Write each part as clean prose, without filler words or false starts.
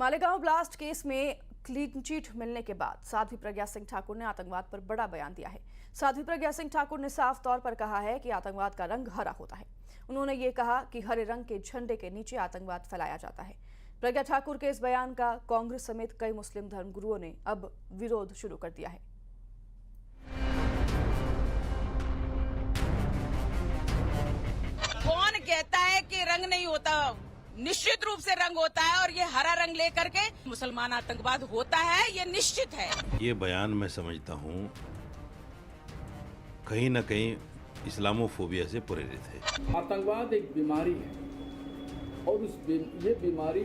Malegaon blast case में clean chit मिलने के बाद साध्वी प्रज्ञा सिंह ठाकुर ने आतंकवाद पर बड़ा बयान दिया है। साध्वी प्रज्ञा सिंह ठाकुर ने साफ तौर पर कहा है कि आतंकवाद का रंग हरा होता है। उन्होंने ये कहा कि हरे रंग के झंडे के नीचे आतंकवाद फैलाया जाता है। प्रज्ञा ठाकुर के इस बयान का कांग्रेस समेत कई मुस्लिम धर्मगुरुओं ने अब विरोध शुरू कर दिया है। कौन कहता है कि रंग नहीं होता? निश्चित रूप से रंग होता है और ये हरा रंग लेकर के मुसलमान आतंकवाद होता है, ये निश्चित है। ये बयान मैं समझता हूँ कहीं न कहीं इस्लामोफोबिया से प्रेरित है। आतंकवाद एक बीमारी है और ये बीमारी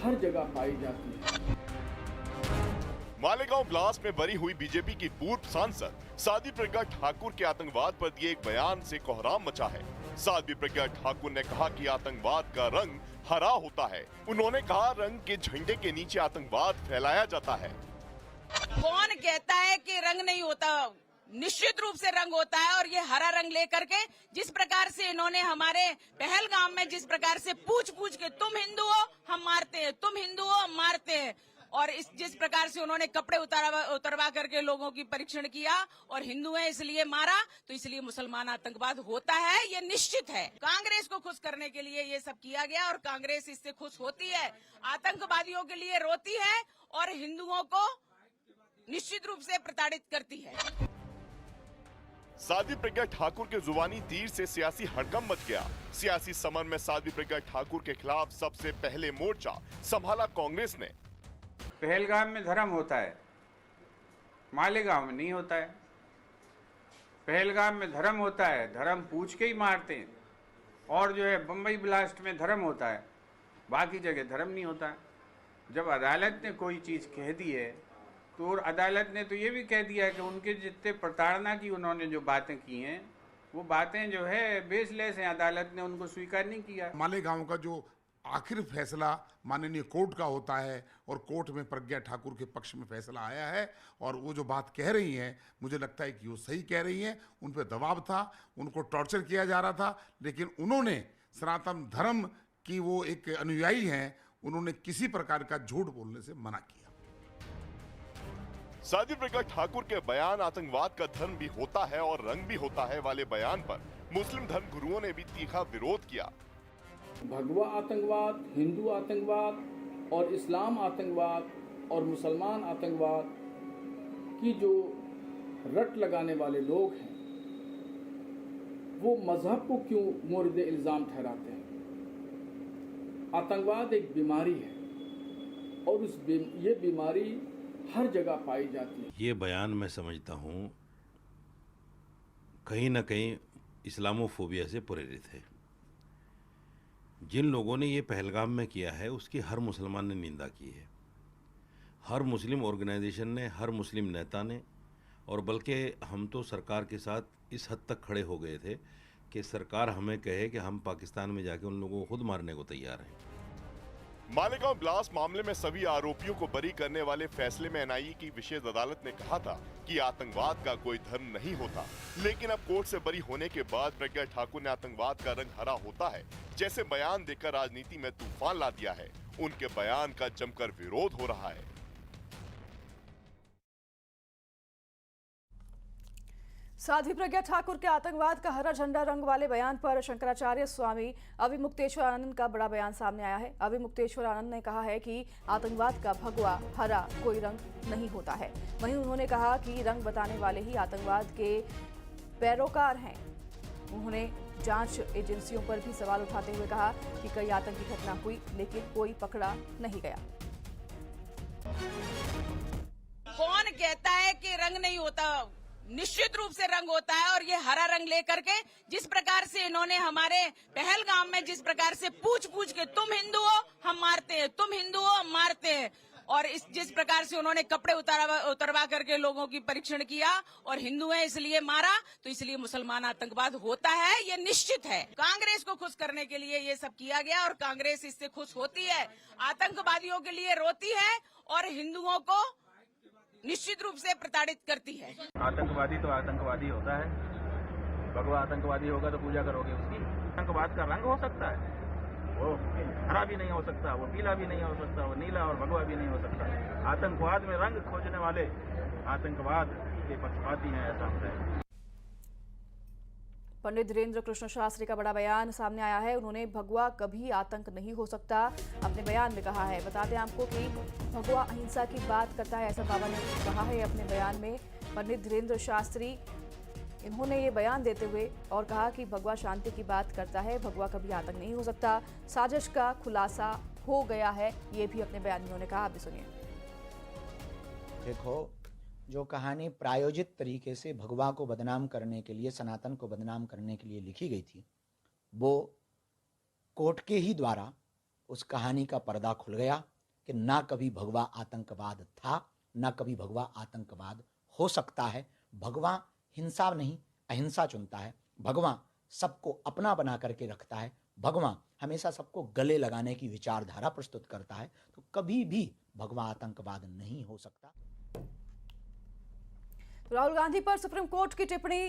हर जगह पाई जाती है। मालेगांव ब्लास्ट में बरी हुई बीजेपी की पूर्व सांसद साध्वी प्रज्ञा ठाकुर के आतंकवाद पर दिए एक बयान से कोहराम मचा है। साध्वी प्रज्ञा ठाकुर ने कहा कि आतंकवाद का रंग हरा होता है। उन्होंने कहा रंग के झंडे के नीचे आतंकवाद फैलाया जाता है। कौन कहता है कि रंग नहीं होता? निश्चित रूप से रंग होता है और ये हरा रंग लेकर के जिस प्रकार से इन्होंने हमारे पहलगाम में जिस प्रकार से पूछ के तुम हिंदू हो हम मारते हैं, तुम हिंदू हो हम मारते हैं, और जिस प्रकार से उन्होंने कपड़े उतरवा करके लोगों की परीक्षण किया और हिंदू है इसलिए मारा, तो इसलिए मुसलमान आतंकवाद होता है, ये निश्चित है। कांग्रेस को खुश करने के लिए ये सब किया गया और कांग्रेस इससे खुश होती है, आतंकवादियों के लिए रोती है और हिंदुओं को निश्चित रूप से प्रताड़ित करती है। साध्वी प्रज्ञा ठाकुर के जुबानी तीर से सियासी हड़कंप मच गया। सियासी समर में साध्वी प्रज्ञा ठाकुर के खिलाफ सबसे पहले मोर्चा संभाला कांग्रेस ने। पहलगाम में धर्म होता है, मालेगांव में नहीं होता है। पहलगाम में धर्म होता है, धर्म पूछ के ही मारते हैं, और जो है बम्बई ब्लास्ट में धर्म होता है, बाकी जगह धर्म नहीं होता है। जब अदालत ने कोई चीज़ कह दी है तो अदालत ने तो ये भी कह दिया है कि उनके जितने प्रताड़ना की उन्होंने जो बातें की हैं वो बातें जो है बेसलेस हैं, अदालत ने उनको स्वीकार नहीं किया। मालेगांव का जो आखिर फैसला माननीय कोर्ट का होता है और कोर्ट में प्रज्ञा ठाकुर के पक्ष में फैसला आया है, और वो जो बात कह रही हैं मुझे लगता है कि वो सही कह रही हैं। उन पर दबाव था, उनको टॉर्चर किया जा रहा था, लेकिन उन्होंने सनातन धर्म की वो एक अनुयायी हैं, उन्होंने किसी प्रकार का झूठ बोलने से मना किया। साध्वी प्रज्ञा ठाकुर के बयान आतंकवाद का धर्म भी होता है और रंग भी होता है वाले बयान पर मुस्लिम धर्म गुरुओं ने भी तीखा विरोध किया। भगवा आतंकवाद, हिंदू आतंकवाद और इस्लाम आतंकवाद और मुसलमान आतंकवाद की जो रट लगाने वाले लोग हैं वो मजहब को क्यों मोर्द इल्जाम ठहराते हैं? आतंकवाद एक बीमारी है और ये बीमारी हर जगह पाई जाती है। ये बयान मैं समझता हूँ कहीं न कहीं इस्लामोफोबिया से प्रेरित है। जिन लोगों ने ये पहलगाम में किया है उसकी हर मुसलमान ने निंदा की है, हर मुस्लिम ऑर्गेनाइजेशन ने, हर मुस्लिम नेता ने, और बल्कि हम तो सरकार के साथ इस हद तक खड़े हो गए थे कि सरकार हमें कहे कि हम पाकिस्तान में जाके उन लोगों को खुद मारने को तैयार हैं। मालेगांव ब्लास्ट मामले में सभी आरोपियों को बरी करने वाले फैसले में एनआईए की विशेष अदालत ने कहा था कि आतंकवाद का कोई धर्म नहीं होता, लेकिन अब कोर्ट से बरी होने के बाद प्रज्ञा ठाकुर ने आतंकवाद का रंग हरा होता है जैसे बयान देकर राजनीति में तूफान ला दिया है। उनके बयान का जमकर विरोध हो रहा है। साध्वी प्रज्ञा ठाकुर के आतंकवाद का हरा झंडा रंग वाले बयान पर शंकराचार्य स्वामी अविमुक्तेश्वर आनंद का बड़ा बयान सामने आया है। अविमुक्तेश्वर आनंद ने कहा है कि आतंकवाद का भगवा हरा कोई रंग नहीं होता है। वहीं उन्होंने कहा कि रंग बताने वाले ही आतंकवाद के पैरोकार हैं। उन्होंने जांच एजेंसियों पर भी सवाल उठाते हुए कहा कि कई आतंकी घटना हुई लेकिन कोई पकड़ा नहीं गया। कौन कहता है कि रंग नहीं होता? निश्चित रूप से रंग होता है और ये हरा रंग लेकर के जिस प्रकार से इन्होंने हमारे पहलगाम में जिस प्रकार से पूछ के तुम हिंदू हो हम मारते हैं, तुम हिंदू हो हम मारते हैं, और जिस प्रकार से उन्होंने कपड़े उतरवा करके लोगों की परीक्षण किया और हिंदू है इसलिए मारा, तो इसलिए मुसलमान आतंकवाद होता है, ये निश्चित है। कांग्रेस को खुश करने के लिए ये सब किया गया और कांग्रेस इससे खुश होती है, आतंकवादियों के लिए रोती है और हिंदुओं को निश्चित रूप से प्रताड़ित करती है। आतंकवादी तो आतंकवादी होता है, भगवा आतंकवादी होगा तो पूजा करोगे उसकी। आतंकवाद का रंग हो सकता है, वो हरा भी नहीं हो सकता, वो पीला भी नहीं हो सकता, वो नीला और भगवा भी नहीं हो सकता। आतंकवाद में रंग खोजने वाले आतंकवाद के पक्षपाती हैं, ऐसा होता है। पंडित धीरेन्द्र कृष्ण शास्त्री का बड़ा बयान सामने आया है। उन्होंने भगवा कभी आतंक नहीं हो सकता अपने बयान में कहा है। बता दें आपको कि भगवा अहिंसा की बात करता है, ऐसा बाबा ने कहा है अपने बयान में। पंडित धीरेन्द्र शास्त्री इन्होंने ये बयान देते हुए और कहा कि भगवा शांति की बात करता है, भगवा कभी आतंक नहीं हो सकता। साजिश का खुलासा हो गया है, ये भी अपने बयान में उन्होंने कहा। आप भी सुनिए। देखो, जो कहानी प्रायोजित तरीके से भगवा को बदनाम करने के लिए, सनातन को बदनाम करने के लिए लिखी गई थी, वो कोर्ट के ही द्वारा उस कहानी का पर्दा खुल गया कि ना कभी भगवा आतंकवाद था, ना कभी भगवा आतंकवाद हो सकता है। भगवा हिंसा नहीं, अहिंसा चुनता है। भगवा सबको अपना बना करके रखता है। भगवा हमेशा सबको गले लगाने की विचारधारा प्रस्तुत करता है। तो कभी भी भगवा आतंकवाद नहीं हो सकता। राहुल गांधी पर सुप्रीम कोर्ट की टिप्पणी